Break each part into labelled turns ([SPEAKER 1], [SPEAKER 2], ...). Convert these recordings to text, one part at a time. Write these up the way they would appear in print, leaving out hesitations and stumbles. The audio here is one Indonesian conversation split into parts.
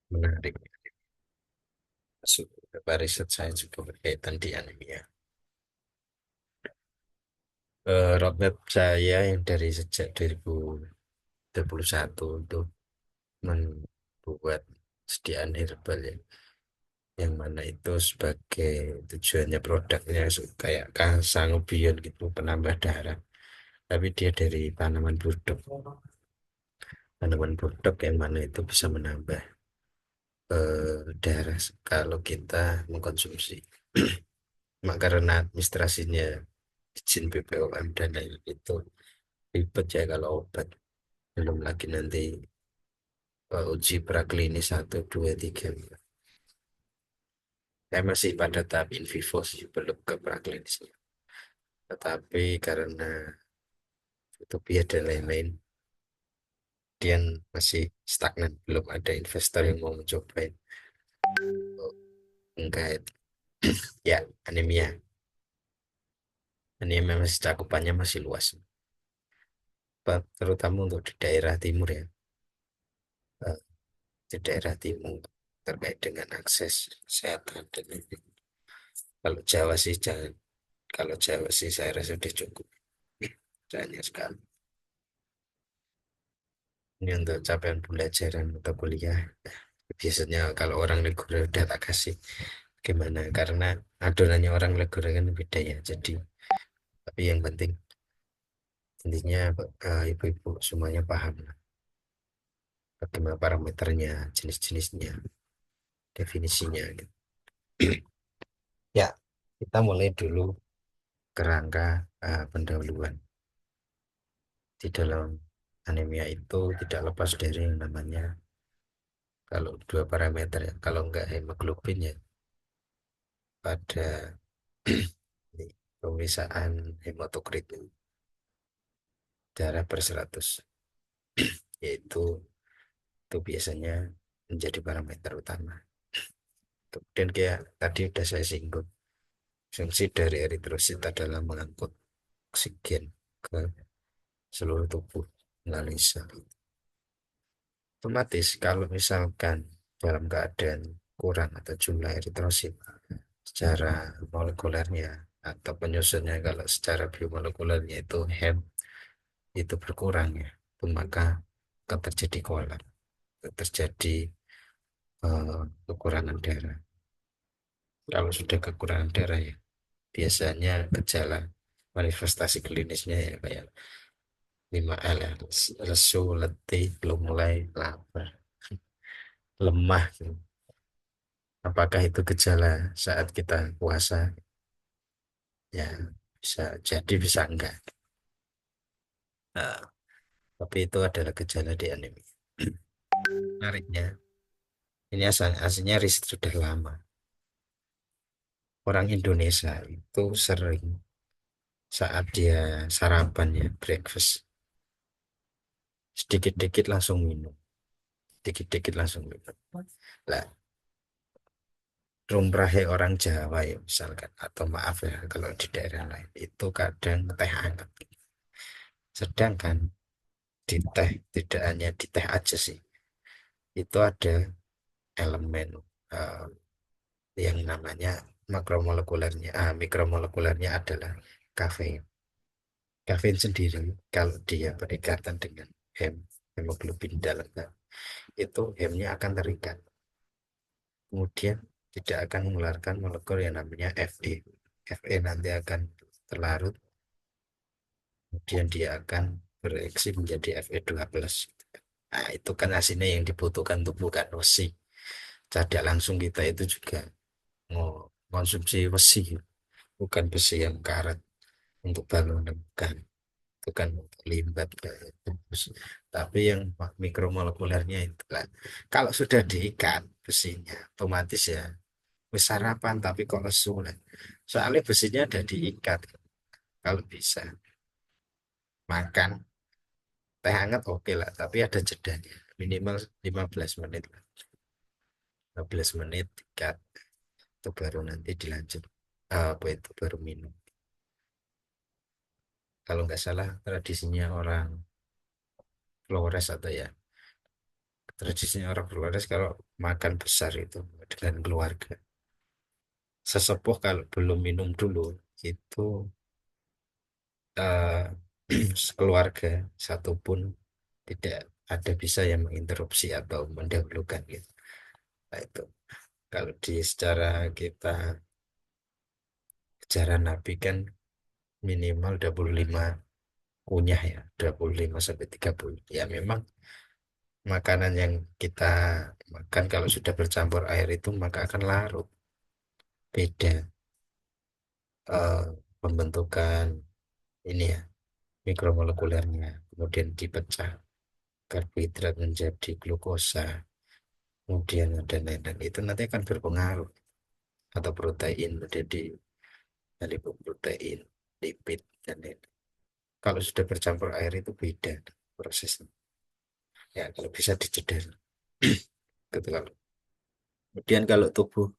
[SPEAKER 1] Menarik. Masuk beberapa riset saya juga berkaitan di anemia. Roadmap saya yang dari sejak 2021 untuk membuat sediaan herbal ya, yang mana itu sebagai tujuannya produknya kayak sangobion gitu, penambah darah, tapi dia dari tanaman burdock yang mana itu bisa menambah darah kalau kita mengkonsumsi. Mak karena administrasinya izin BPOM dan lain itu ribet ya kalau obat, belum lagi nanti uji praklinis 1, 2, 3. Saya masih pada tahap in vivo sih, belum ke praklinisnya. Tetapi karena utopia dan lain-lain, dia masih stagnan, belum ada investor yang mau mencoba. Enggak, ya anemia. Anemia masih cakupannya masih luas, terutama untuk di daerah timur ya. Eh, di daerah timur terkait dengan akses kesehatan dan lain-lain. Kalau Jawa sih jangan, kalau Jawa sih saya rasa sudah cukup. Banyak sekali. Ini untuk capaian pembelajaran atau kuliah. Biasanya kalau orang reguler udah tak kasih gimana, karena adonannya orang reguler kan beda ya. Jadi, tapi yang penting intinya ibu-ibu semuanya paham lah bagaimana parameternya, jenis-jenisnya, definisinya gitu. Ya, kita mulai dulu kerangka pendahuluan. Di dalam anemia itu tidak lepas dari yang namanya, kalau dua parameter ya, kalau enggak hemoglobin ya pada pemeriksaan hematokrit, darah per 100, yaitu itu biasanya menjadi parameter utama. Kemudian kayak tadi udah saya singgung, fungsi dari eritrosit adalah mengangkut oksigen ke seluruh tubuh melalui sel. Otomatis kalau misalkan dalam keadaan kurang atau jumlah eritrosit secara molekulernya atau penyusunnya, kalau secara biomolekulernya itu HEM itu berkurang ya, maka akan terjadi kolam, terjadi kekurangan darah. Kalau sudah kekurangan darah ya biasanya gejala manifestasi klinisnya ya kayak 5L ya, lesu, letih, belum mulai, lapar, lemah gitu. Apakah itu gejala saat kita puasa? Ya bisa jadi, bisa enggak. Nah, tapi itu adalah gejala di anemia. Menariknya, ini aslinya riset sudah lama. Orang Indonesia itu sering saat dia sarapan ya, breakfast, sedikit-dikit langsung minum, sedikit-dikit langsung minum. Lah, rumrahe orang Jawa ya misalkan, atau maaf ya kalau di daerah lain itu kadang teh hangat. Sedangkan di teh, tidak hanya di teh aja sih, itu ada elemen eh, yang namanya makromolekulernya, mikromolekulernya adalah kafein. Kafein sendiri kalau dia berikatan dengan hemoglobin dalam itu hemnya akan terikat, kemudian tidak akan mengeluarkan molekul yang namanya Fe. Fe nanti akan terlarut, kemudian dia akan bereaksi menjadi Fe2+. Nah, itu kan hasilnya yang dibutuhkan tubuh kan, besi. Tidak langsung kita itu juga mau konsumsi besi, bukan besi yang karet untuk bangunan, bukan. Itu kan limbat kayak itu. Tapi yang mikromolekulernya itu kan, kalau sudah diikat besinya, otomatis ya wis sarapan tapi kok lesu lah. Soalnya besinya ada diikat. Kalau bisa makan teh hangat oke lah, tapi ada jedanya minimal 15 menit lah. 15 menit ikat, itu baru nanti dilanjut apa itu baru minum. Kalau nggak salah tradisinya orang Flores atau ya Tradisinya orang Flores kalau makan besar itu dengan keluarga. Sesepuh kalau belum minum dulu itu eh, keluarga satupun tidak ada bisa yang menginterupsi atau mendahulukan gitu. Nah, itu kalau di secara kita sejarah Nabi kan minimal 25 kunyah ya, 25 sampai 30. Ya memang makanan yang kita makan kalau sudah bercampur air itu maka akan larut. Beda eh, pembentukan ini ya, mikromolekulernya, kemudian dipecah karbohidrat menjadi glukosa, kemudian ada lain-lain itu nanti akan berpengaruh atau protein menjadi lipoprotein, lipid dan lain. Kalau sudah bercampur air itu beda prosesnya. Ya kalau bisa dicegah gitu kalau. Kemudian kalau tubuh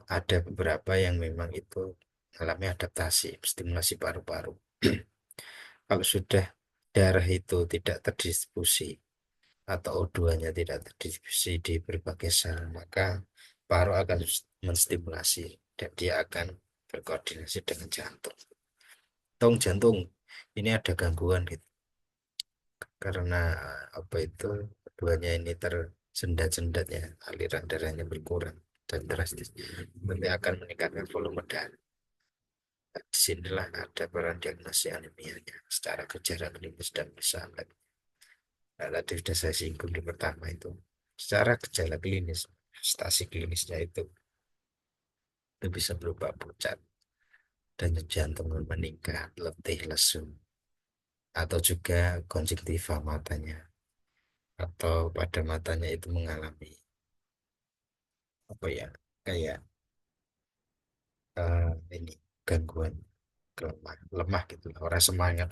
[SPEAKER 1] ada beberapa yang memang itu mengalami adaptasi, stimulasi paru-paru. Kalau sudah darah itu tidak terdistribusi atau O2-nya tidak terdistribusi di berbagai sel, maka paru akan menstimulasi dan dia akan berkoordinasi dengan jantung. Tong jantung ini ada gangguan gitu karena apa itu keduanya ini tersendat-sendat ya, aliran darahnya berkurang dan drastis nanti akan meningkatkan volume darah. Nah, disinilah ada peran diagnosis anemianya secara gejala klinis dan misalnya. Nah, tadi sudah saya singgung di pertama itu. Secara gejala klinis, stasi klinisnya itu bisa berupa pucat, denyut jantung meningkat, letih, lesu, atau juga konjungtiva matanya, atau pada matanya itu mengalami apa ya, kayak ini gangguan lemah gitu, orang semangat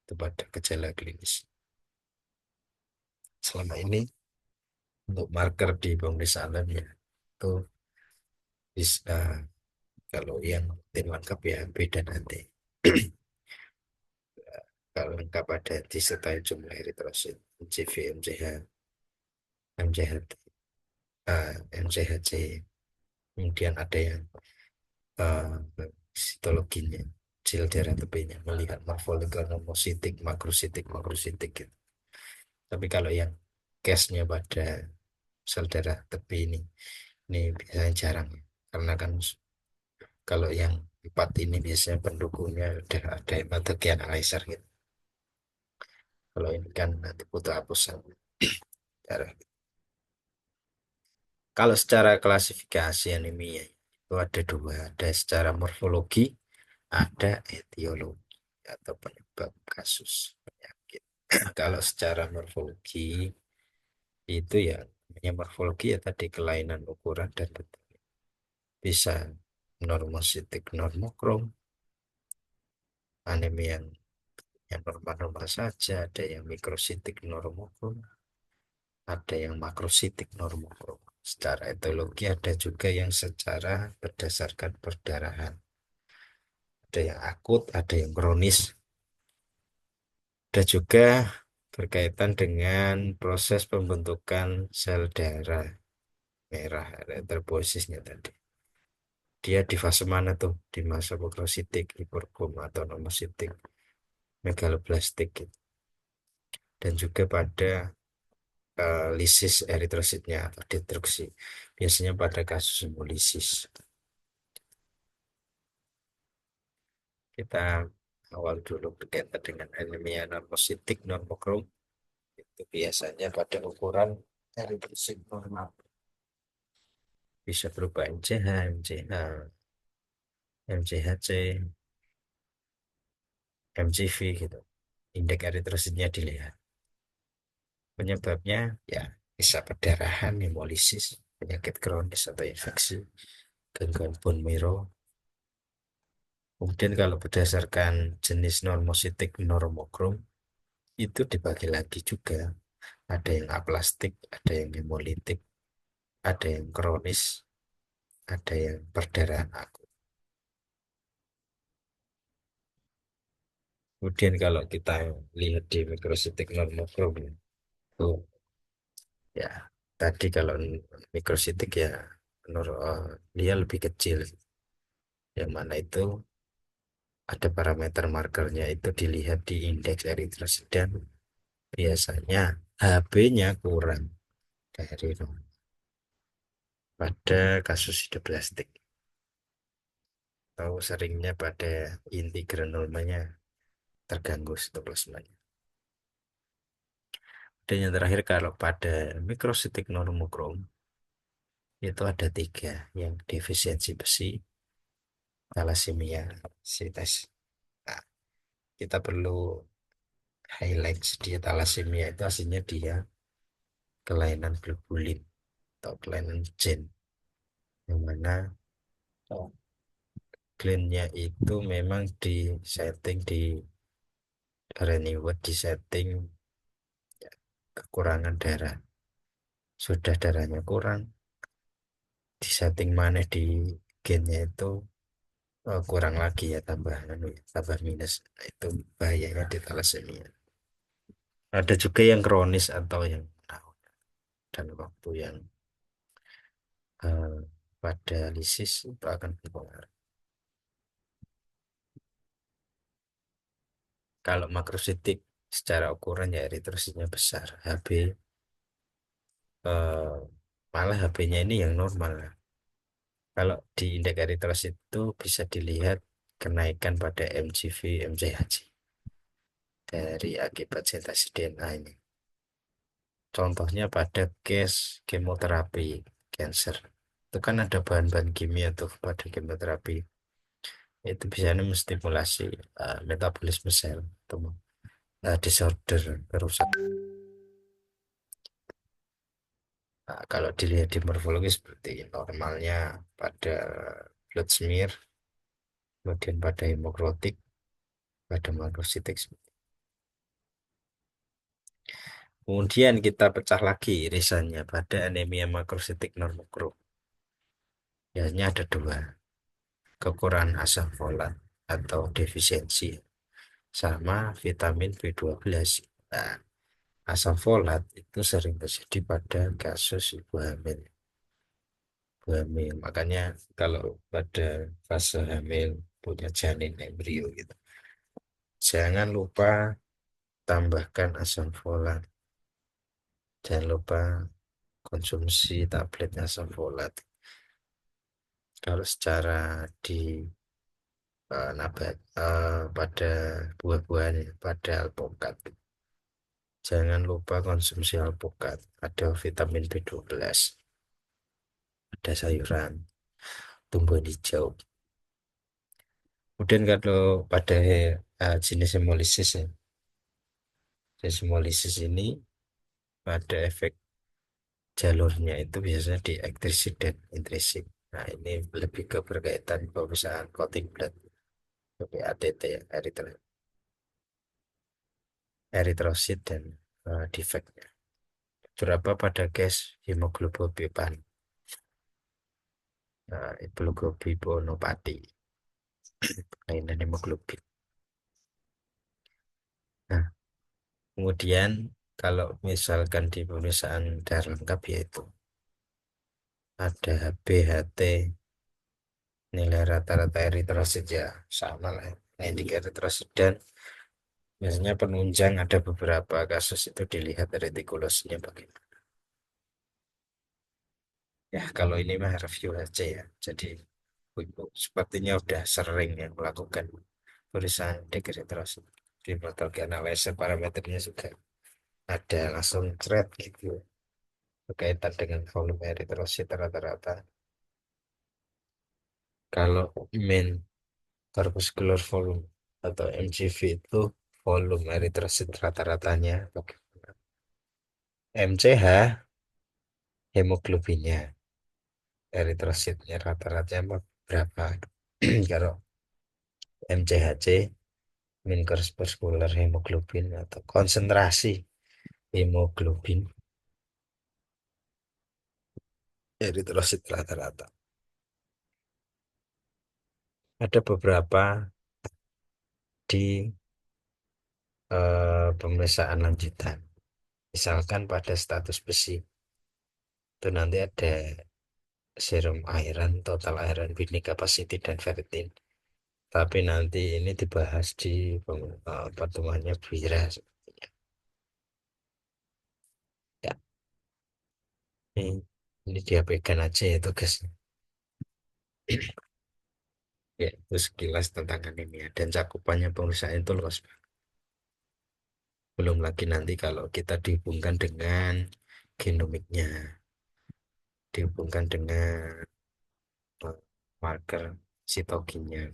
[SPEAKER 1] itu pada gejala klinis. Selama ini untuk marker di pemeriksaan alam ya itu bisa kalau yang tim lengkap ya beda nanti. Kalau lengkap ada disertai jumlah eritrosit, MCV, MCH, MCHT, MCHC, kemudian ada yang sitologinya, sel darah tepinya, melihat morfologi nomositik, makrositik, makrositik gitu. Tapi kalau yang case-nya pada sel darah tepi ini biasanya jarang ya. Karena kan kalau yang empat ini biasanya pendukungnya udah ada hematologi analyzer gitu. Kalau ini kan nanti butuh hapusan darah. Kalau secara klasifikasi anemia itu ada dua, ada secara morfologi, ada etiologi atau penyebab kasus penyakit. Kalau secara morfologi itu ya, namanya morfologi ya tadi kelainan ukuran dan bentuk. Bisa normositik normokrom, anemia yang normal-normal saja, ada yang mikrositik normokrom, ada yang makrositik normokrom. Secara etiologi ada juga yang secara berdasarkan perdarahan. Ada yang akut, ada yang kronis. Ada juga berkaitan dengan proses pembentukan sel darah merah, eritrositnya tadi. Dia di fase mana tuh? Di masa makrositik, hiperkom atau nomositik, megaloblastik gitu. Dan juga pada lisis eritrositnya atau destruksi. Biasanya pada kasus hemolisis. Kita awal dulu berkaitan dengan anemia normositik normokrom. Itu biasanya pada ukuran eritrosit normal. Bisa berupa MCH, MCH, MCHC, MCV gitu. Indeks eritrositnya dilihat. Penyebabnya ya bisa perdarahan, hemolisis, penyakit kronis atau infeksi, gangguan bone marrow. Kemudian kalau berdasarkan jenis normositik normokrom itu dibagi lagi juga. Ada yang aplastik, ada yang hemolitik, ada yang kronis, ada yang perdarahan akut. Kemudian kalau kita lihat di mikrositik normokrom Tuh, ya. Tadi kalau mikrositik ya menurut dia lebih kecil. Yang mana itu ada parameter markernya itu dilihat di indeks eritrosiden. Biasanya HB-nya kurang dari normal pada kasus hidroplastik. Atau seringnya pada inti granulomanya terganggu sitoplasmanya. Dan yang terakhir kalau pada mikrositik normokrom itu ada tiga yang defisiensi besi, thalassemia, sites. Nah, kita perlu highlight sedikit thalassemia itu aslinya dia kelainan globulin atau kelainan gen yang mana gennya itu memang di setting di Reniwet di setting kekurangan darah. Sudah darahnya kurang, di setting mana di gennya itu kurang lagi ya tambah anu ya, tambah minus. Nah, itu bahayanya di thalassemia. Ada juga yang kronis atau yang tahun dan waktu yang eh, pada lisis itu akan berpengaruh. Kalau makrositik secara ukuran ya eritrositnya besar, HB eh, malah HB-nya ini yang normal. Kalau di indeks eritrosit itu bisa dilihat kenaikan pada MGV, MCHG dari akibat sintesa DNA ini. Contohnya pada case kemoterapi cancer. Itu kan ada bahan-bahan kimia tuh pada kemoterapi. Itu biasanya menstimulasi metabolisme sel atau disorder kerusakan. Nah, kalau dilihat di morfologi seperti normalnya pada blood smear, kemudian pada hemokritik, pada makrositik. Kemudian kita pecah lagi irisannya pada anemia makrositik normokrom. Biasanya ada dua, kekurangan asam folat atau defisiensi sama vitamin B12. Nah, asam folat itu sering terjadi pada kasus ibu hamil. Ibu hamil. Makanya kalau pada fase hamil punya janin embrio gitu, jangan lupa tambahkan asam folat. Jangan lupa konsumsi tablet asam folat. Kalau secara di nabat pada buah-buahan ya, pada alpukat. Jangan lupa konsumsi alpukat. Ada vitamin B12, ada sayuran, tumbuhan hijau. Kemudian kalau pada jenis hemolisis ya, jenis hemolisis ini pada efek jalurnya itu biasanya di ekstrinsi dan intrinsik. Nah, ini lebih ke berkaitan pemisahan clotting blood, ATT, eritrosit dan defeknya. Berapa pada case hemoglobin, hemoglobinopati, kelainan hemoglobin. Nah, kemudian kalau misalkan di pemeriksaan darah lengkap yaitu ada HB, HT, nilai rata-rata eritrosit ya sama lah. Nah, indikator eritrosit dan biasanya penunjang ada beberapa kasus itu dilihat retikulosinya bagaimana. Ya, kalau ini mah review aja ya. Jadi, Ibu sepertinya udah sering yang melakukan tulisan dekretrasi di metode analisa parameternya juga ada langsung thread gitu berkaitan dengan volume eritrosit rata-rata. Kalau mean corpuscular volume atau MGV itu volume eritrosit rata-ratanya bagaimana? MCH hemoglobinnya, eritrositnya rata-ratanya berapa? Kalau MCHC mean corpuscular hemoglobin atau konsentrasi hemoglobin eritrosit rata-rata. Ada beberapa di pemeriksaan lanjutan. Misalkan pada status besi itu nanti ada serum iron, total iron binding capacity dan ferritin. Tapi nanti ini dibahas di pertemuannya Bira sepertinya. Ya, ini dia pegang aja ya tugasnya. Ya, itu sekilas tentang anemia dan cakupannya perusahaan itu luas banget. Belum lagi nanti kalau kita dihubungkan dengan genomiknya, dihubungkan dengan marker sitokinnya.